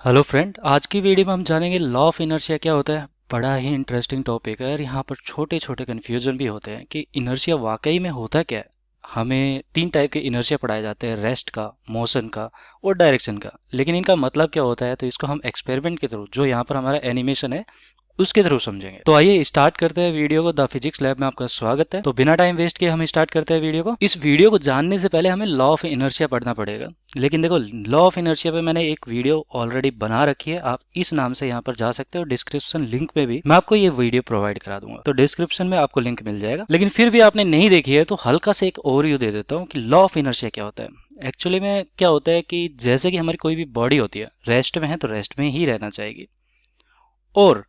Hello friend, आज की video में हम जानेंगे लॉ ऑफ इनर्शिया क्या होता है। बड़ा ही इंटरेस्टिंग टॉपिक है और यहाँ पर छोटे छोटे कन्फ्यूजन भी होते हैं कि इनर्शिया वाकई में होता क्या है। हमें तीन टाइप के इनर्शिया पढ़ाए जाते हैं, रेस्ट का, मोशन का और डायरेक्शन का। लेकिन इनका मतलब क्या होता है, तो इसको हम एक्सपेरिमेंट के थ्रू, जो यहाँ पर हमारा एनिमेशन है उसके थ्रू समझेंगे। तो आइए स्टार्ट करते हैं वीडियो को। द फिजिक्स लैब में आपका स्वागत है। तो बिना टाइम वेस्ट किए हम स्टार्ट करते हैं वीडियो को। इस वीडियो को जानने से पहले हमें लॉ ऑफ इनर्शिया पढ़ना पड़ेगा। लेकिन देखो, लॉ ऑफ इनर्शिया पे मैंने एक वीडियो ऑलरेडी बना रखी है, आप इस नाम से यहाँ पर जा सकते हो। डिस्क्रिप्शन लिंक में भी मैं आपको ये वीडियो प्रोवाइड करा दूंगा, तो डिस्क्रिप्शन में आपको लिंक मिल जाएगा। लेकिन फिर भी आपने नहीं देखी है तो हल्का से एक ओवरव्यू दे देता हूँ कि लॉ ऑफ इनर्शिया क्या होता है। एक्चुअली में क्या होता है कि जैसे कि हमारी कोई भी बॉडी होती है, रेस्ट में है तो रेस्ट में ही रहना चाहिए, और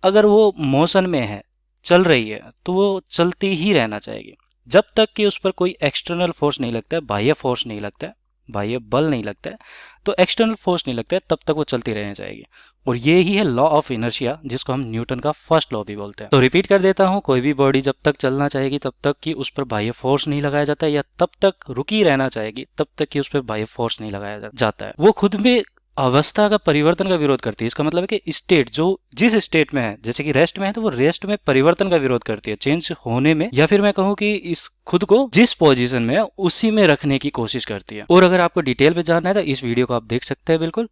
अगर वो मोशन में है, चल रही है, तो वो चलती ही रहना चाहिए जब तक कि उस पर कोई एक्सटर्नल फोर्स नहीं लगता है, बाह्य फोर्स नहीं लगता है, बाह्य बल नहीं लगता है, तो एक्सटर्नल फोर्स नहीं लगता है, तब तक वो चलती रहनी चाहिए। और ये ही है लॉ ऑफ इनर्शिया, जिसको हम न्यूटन का फर्स्ट लॉ भी बोलते हैं। तो रिपीट कर देता हूँ, कोई भी बॉडी जब तक चलना चाहेगी तब तक कि उस पर बाह्य फोर्स नहीं लगाया जाता है, या तब तक रुकी रहना चाहेगी तब तक कि उस पर बाह्य फोर्स नहीं लगाया जाता है, वो खुद में अवस्था का परिवर्तन का विरोध करती है। इसका मतलब है कि स्टेट जो जिस स्टेट में है, जैसे कि रेस्ट में है, तो वो रेस्ट में परिवर्तन का विरोध करती है, चेंज होने में, या फिर मैं कहूँ कि इस खुद को जिस पोजीशन में है उसी में रखने की कोशिश करती है। और अगर आपको डिटेल में जानना है तो इस वीडियो को आप देख सकते हैं बिल्कुल।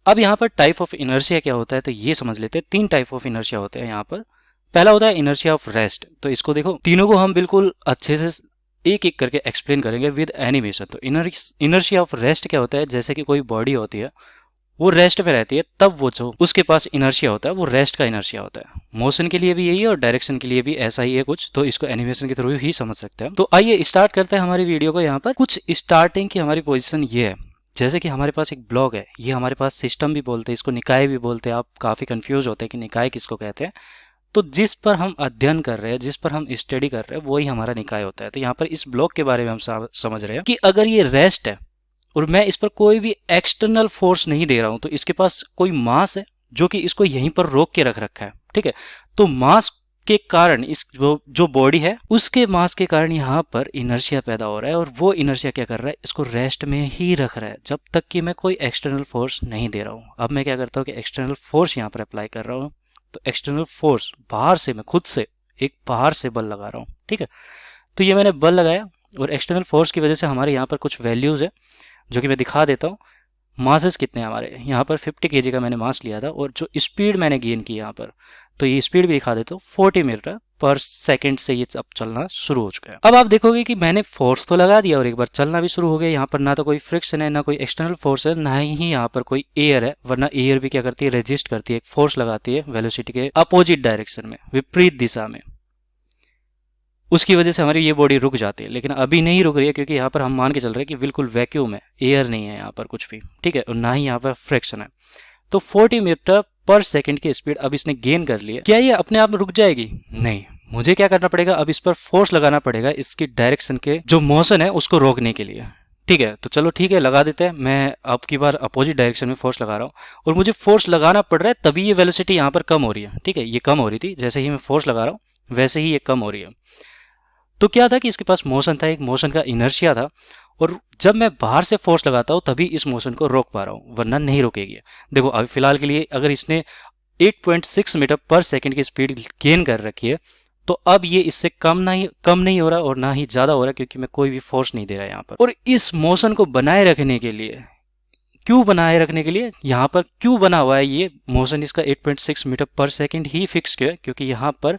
अब यहाँ पर टाइप ऑफ इनर्शिया क्या होता है, तो ये समझ लेते हैं। तीन टाइप ऑफ इनर्शिया होते हैं यहाँ पर। पहला होता है इनर्शिया ऑफ रेस्ट। तो इसको देखो, तीनों को हम बिल्कुल अच्छे से एक एक करके एक्सप्लेन करेंगे विद एनिमेशन। तो इनर्शिया ऑफ रेस्ट क्या होता है, जैसे कि कोई बॉडी होती है, वो रेस्ट में रहती है, तब वो जो उसके पास इनर्शिया होता है वो रेस्ट का इनर्शिया होता है। मोशन के लिए भी यही है और डायरेक्शन के लिए भी ऐसा ही है कुछ, तो इसको एनिमेशन के थ्रू ही समझ सकते हैं। तो आइए स्टार्ट करते हैं हमारी वीडियो को। यहाँ पर कुछ स्टार्टिंग की हमारी पोजीशन ये है, जैसे कि हमारे पास एक ब्लॉक है, ये हमारे पास सिस्टम भी बोलते हैं, इसको निकाय भी बोलते हैं। आप काफी कंफ्यूज होते हैं कि निकाय किसको कहते हैं। तो जिस पर हम अध्ययन कर रहे हैं, जिस पर हम स्टडी कर रहे हैं, वही हमारा निकाय होता है। तो यहाँ पर इस ब्लॉक के बारे में हम समझ रहे हैं कि अगर ये रेस्ट है और मैं इस पर कोई भी एक्सटर्नल फोर्स नहीं दे रहा हूं, तो इसके पास कोई मास है जो कि इसको यहीं पर रोक के रख रखा है, ठीक है। तो मास के कारण इस जो बॉडी है उसके मास के कारण यहाँ पर इनर्शिया पैदा हो रहा है, और वो इनर्शिया क्या कर रहा है, इसको रेस्ट में ही रख रहा है जब तक कि मैं कोई एक्सटर्नल फोर्स नहीं दे रहा हूँ। अब मैं क्या करता हूँ कि एक्सटर्नल फोर्स यहाँ पर अप्लाई कर रहा हूँ। तो एक्सटर्नल फोर्स बाहर से, मैं खुद से एक बाहर से बल लगा रहा हूँ, ठीक है। तो ये मैंने बल लगाया, और एक्सटर्नल फोर्स की वजह से हमारे यहाँ पर कुछ वैल्यूज है जो कि मैं दिखा देता हूँ। मासेस कितने हैं हमारे यहाँ पर, 50 केजी का मैंने मास लिया था, और जो स्पीड मैंने गेन की यहाँ पर, तो ये स्पीड भी दिखा देता हूँ, 40 मीटर पर सेकंड से ये अब चलना शुरू हो चुका है। अब आप देखोगे कि मैंने फोर्स तो लगा दिया और एक बार चलना भी शुरू हो गया। यहाँ पर ना तो कोई फ्रिक्शन है, ना कोई एक्सटर्नल फोर्स है, ना ही यहाँ पर कोई एयर है, वरना एयर भी क्या करती है, रेजिस्ट करती है, एक फोर्स लगाती है वेलोसिटी के अपोजिट डायरेक्शन में, विपरीत दिशा में। उसकी वजह से हमारी ये बॉडी रुक जाती है। लेकिन अभी नहीं रुक रही है, क्योंकि यहाँ पर हम मान के चल रहे हैं कि बिल्कुल वैक्यूम है, एयर नहीं है यहाँ पर कुछ भी, ठीक है, और ना ही यहाँ पर फ्रिक्शन है। तो 40 मीटर पर सेकंड की स्पीड अब इसने गेन कर ली है। क्या ये अपने आप रुक जाएगी? नहीं, मुझे क्या करना पड़ेगा, अब इस पर फोर्स लगाना पड़ेगा, इसकी डायरेक्शन के जो मोशन है उसको रोकने के लिए, ठीक है। तो चलो ठीक है, लगा देते हैं। मैं अब की बार अपोजिट डायरेक्शन में फोर्स लगा रहा हूँ, और मुझे फोर्स लगाना पड़ रहा है, तभी ये वेलोसिटी यहाँ पर कम हो रही है, ठीक है। ये कम हो रही थी, जैसे ही मैं फोर्स लगा रहा हूँ वैसे ही ये कम हो रही है। तो क्या था कि इसके पास मोशन था, एक मोशन का इनर्शिया था, और जब मैं बाहर से फोर्स लगाता हूँ तभी इस मोशन को रोक पा रहा हूँ, वरना नहीं रोकेगी। देखो अभी फिलहाल के लिए अगर इसने 8.6 मीटर पर सेकंड की स्पीड गेन कर रखी है, तो अब ये इससे कम नहीं हो रहा और ना ही ज्यादा हो रहा, क्योंकि मैं कोई भी फोर्स नहीं दे रहा यहाँ पर। और इस मोशन को बनाए रखने के लिए, क्यों बनाए रखने के लिए, यहाँ पर क्यों बना हुआ है ये मोशन, इसका 8.6 मीटर पर सेकंड ही फिक्स क्यों है, क्योंकि यहाँ पर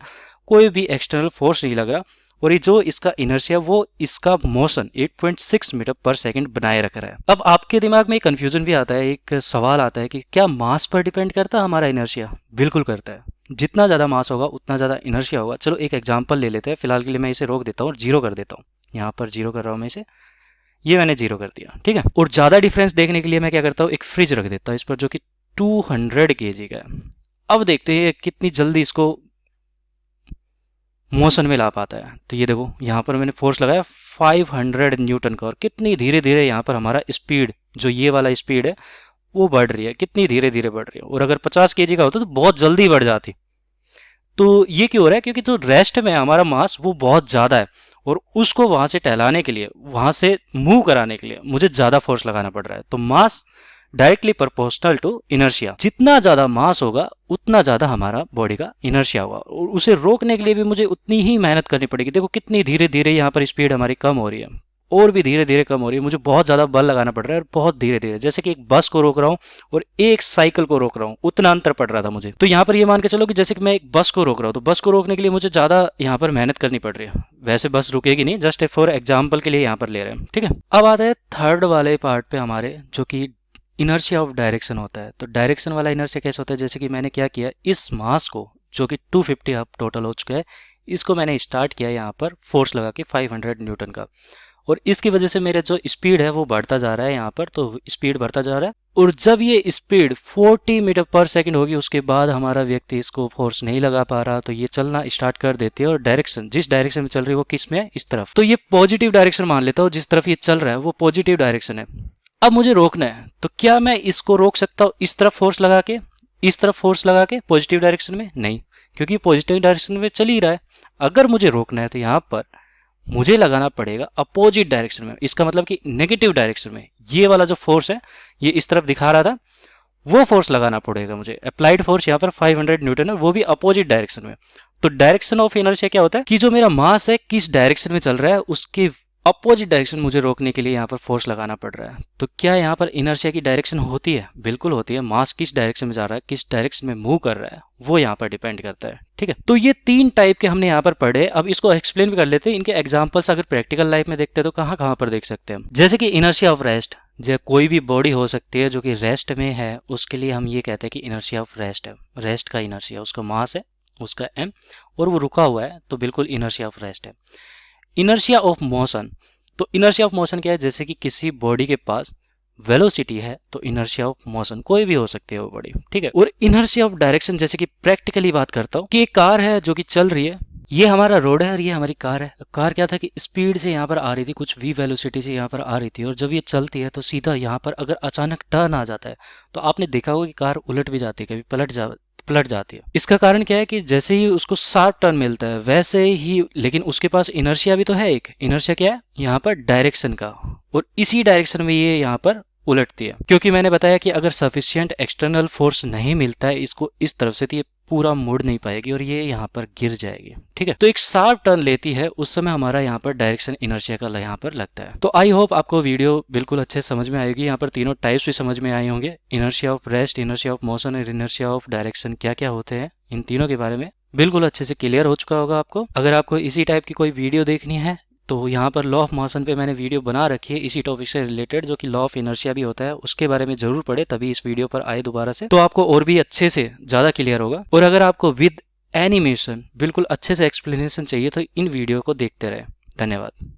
कोई भी एक्सटर्नल फोर्स नहीं लग रहा, और ये जो इसका इनर्शिया वो इसका मोशन 8.6 मीटर पर सेकंड बनाए रख रहा है। अब आपके दिमाग में एक कंफ्यूजन भी आता है, एक सवाल आता है कि क्या मास पर डिपेंड करता है हमारा इनर्शिया? बिल्कुल करता है। जितना ज्यादा मास होगा उतना ज्यादा इनर्शिया होगा। चलो एक एग्जांपल ले लेते हैं, फिलहाल के लिए मैं इसे रोक देता हूँ और जीरो कर देता हूँ। यहाँ पर जीरो कर रहा हूँ मैं इसे, ये मैंने जीरो कर दिया, ठीक है। और ज्यादा डिफरेंस देखने के लिए मैं क्या करता हूँ, एक फ्रिज रख देता हूँ इस पर, जो कि 200 केजी का है। अब देखते हैं कितनी जल्दी इसको मोशन में ला पाता है। तो ये देखो यहाँ पर मैंने फोर्स लगाया 500 न्यूटन का, और कितनी धीरे धीरे यहाँ पर हमारा स्पीड, जो ये वाला स्पीड है वो बढ़ रही है, कितनी धीरे धीरे बढ़ रही है। और अगर 50 केजी का होता तो बहुत जल्दी बढ़ जाती। तो ये क्यों हो रहा है, क्योंकि तो रेस्ट में हमारा मास वो बहुत ज्यादा है, और उसको वहां से टहलाने के लिए, वहां से मूव कराने के लिए मुझे ज्यादा फोर्स लगाना पड़ रहा है। तो मास डायरेक्टली प्रोपोर्शनल टू इनर्शिया। जितना ज्यादा मास होगा उतना ज्यादा हमारा बॉडी का इनर्शिया होगा, और उसे रोकने के लिए भी मुझे उतनी ही मेहनत करनी पड़ेगी। देखो कितनी धीरे धीरे यहाँ पर स्पीड हमारी कम हो रही है, और भी धीरे धीरे कम हो रही है। मुझे बहुत ज्यादा बल लगाना पड़ रहा है और बहुत धीरे धीरे, जैसे कि एक बस को रोक रहा हूँ और एक साइकिल को रोक रहा हूँ, उतना अंतर पड़ रहा था मुझे। तो यहाँ पर ये मान के चलो कि जैसे कि मैं एक बस को रोक रहा हूँ, तो बस को रोकने के लिए मुझे ज्यादा यहाँ पर मेहनत करनी पड़ रही है। वैसे बस रुकेगी नहीं, जस्ट फॉर एग्जाम्पल के लिए यहाँ पर ले रहे हैं, ठीक है। अब आता है थर्ड वाले पार्ट पे हमारे, जो कि इनर्शिया ऑफ डायरेक्शन होता है। तो डायरेक्शन वाला इनर्शिया कैसे होता है, जैसे कि मैंने क्या किया, इस मास को जो कि 250 अब टोटल हो चुका है, इसको मैंने स्टार्ट किया यहाँ पर फोर्स लगा के 500 न्यूटन का, और इसकी वजह से मेरा जो स्पीड है वो बढ़ता जा रहा है यहाँ पर। तो स्पीड बढ़ता जा रहा है, और जब ये स्पीड 40 मीटर पर सेकंड होगी, उसके बाद हमारा व्यक्ति इसको फोर्स नहीं लगा पा रहा, तो ये चलना स्टार्ट कर देती है। और डायरेक्शन, जिस डायरेक्शन में चल रही है वो किस में है, इस तरफ। तो ये पॉजिटिव डायरेक्शन मान लेता हूँ, जिस तरफ ये चल रहा है वो पॉजिटिव डायरेक्शन है। अब मुझे रोकना है, तो क्या मैं इसको रोक सकता हूँ इस तरफ फोर्स लगा के, इस तरफ फोर्स लगा के पॉजिटिव डायरेक्शन में? नहीं, क्योंकि पॉजिटिव डायरेक्शन में चल ही रहा है। अगर मुझे रोकना है तो यहाँ पर मुझे लगाना पड़ेगा अपोजिट डायरेक्शन में। इसका मतलब कि नेगेटिव डायरेक्शन में। ये वाला जो फोर्स है, ये इस तरफ दिखा रहा था, वो फोर्स लगाना पड़ेगा मुझे। अप्लाइड फोर्स यहाँ पर 500 न्यूटन है, वो भी अपोजिट डायरेक्शन में। तो डायरेक्शन ऑफ इनर्शिया क्या होता है कि जो मेरा मास है किस डायरेक्शन में चल रहा है, उसके अपोजिट डायरेक्शन मुझे रोकने के लिए यहाँ पर फोर्स लगाना पड़ रहा है। तो क्या यहाँ पर इनर्शिया की डायरेक्शन होती है? बिल्कुल होती है। मास किस डायरेक्शन में जा रहा है, किस डायरेक्शन में मूव कर रहा है, वो यहाँ पर डिपेंड करता है, ठीक है। तो ये 3 टाइप के हमने यहाँ पर पढ़े। अब इसको एक्सप्लेन भी कर लेते हैं। इनके एग्जाम्पल्स अगर प्रैक्टिकल लाइफ में देखते हैं तो कहाँ कहाँ पर देख सकते हैं हम, जैसे कि इनर्शिया ऑफ रेस्ट। जो कोई भी बॉडी हो सकती है जो कि रेस्ट में है, उसके लिए हम ये कहते हैं कि इनर्शिया ऑफ रेस्ट है। रेस्ट का इनर्शिया, उसका मास है, उसका एम, और वो रुका हुआ है, तो बिल्कुल इनर्शिया ऑफ रेस्ट है। इनर्शिया ऑफ मोशन, तो इनर्शिया ऑफ मोशन क्या है, जैसे कि किसी बॉडी के पास वेलोसिटी है, तो इनर्शिया ऑफ मोशन कोई भी हो सकती है वो बॉडी, ठीक है। और इनर्शिया ऑफ डायरेक्शन, जैसे कि प्रैक्टिकली बात करता हूँ कि एक कार है जो कि चल रही है, ये हमारा रोड है और ये हमारी कार है। कार क्या था कि स्पीड से यहाँ पर आ रही थी, कुछ वी वेलोसिटी से यहाँ पर आ रही थी, और जब ये चलती है तो सीधा यहाँ पर अगर अचानक टर्न आ जाता है तो आपने देखा होगा कि कार उलट भी जाती है, कभी पलट जाती है। इसका कारण क्या है कि जैसे ही उसको शार्प टर्न मिलता है वैसे ही, लेकिन उसके पास इनर्शिया भी तो है। एक इनर्शिया क्या है यहाँ पर, डायरेक्शन का, और इसी डायरेक्शन में ये यहाँ पर उलटती है। क्योंकि मैंने बताया कि अगर सफिशिएंट एक्सटर्नल फोर्स नहीं मिलता है इसको इस तरफ से, तो ये पूरा मुड़ नहीं पाएगी और ये यहाँ पर गिर जाएगी, ठीक है। तो एक शार्प टर्न लेती है, उस समय हमारा यहाँ पर डायरेक्शन इनर्शिया का यहाँ पर लगता है। तो आई होप आपको वीडियो बिल्कुल अच्छे समझ में आएगी। यहाँ पर तीनों टाइप्स भी समझ में आए होंगे, inertia of rest, inertia of motion और इनर्शिया ऑफ डायरेक्शन क्या क्या होते हैं। इन तीनों के बारे में बिल्कुल अच्छे से क्लियर हो चुका होगा आपको। अगर आपको इसी टाइप की कोई वीडियो देखनी है तो यहाँ पर लॉ ऑफ मोशन पे मैंने वीडियो बना रखी है इसी टॉपिक से रिलेटेड, जो कि लॉ ऑफ इनर्शिया भी होता है, उसके बारे में जरूर पढ़े, तभी इस वीडियो पर आए दोबारा से, तो आपको और भी अच्छे से ज़्यादा क्लियर होगा। और अगर आपको विद एनिमेशन बिल्कुल अच्छे से एक्सप्लेनेशन चाहिए तो इन वीडियो को देखते रहे। धन्यवाद।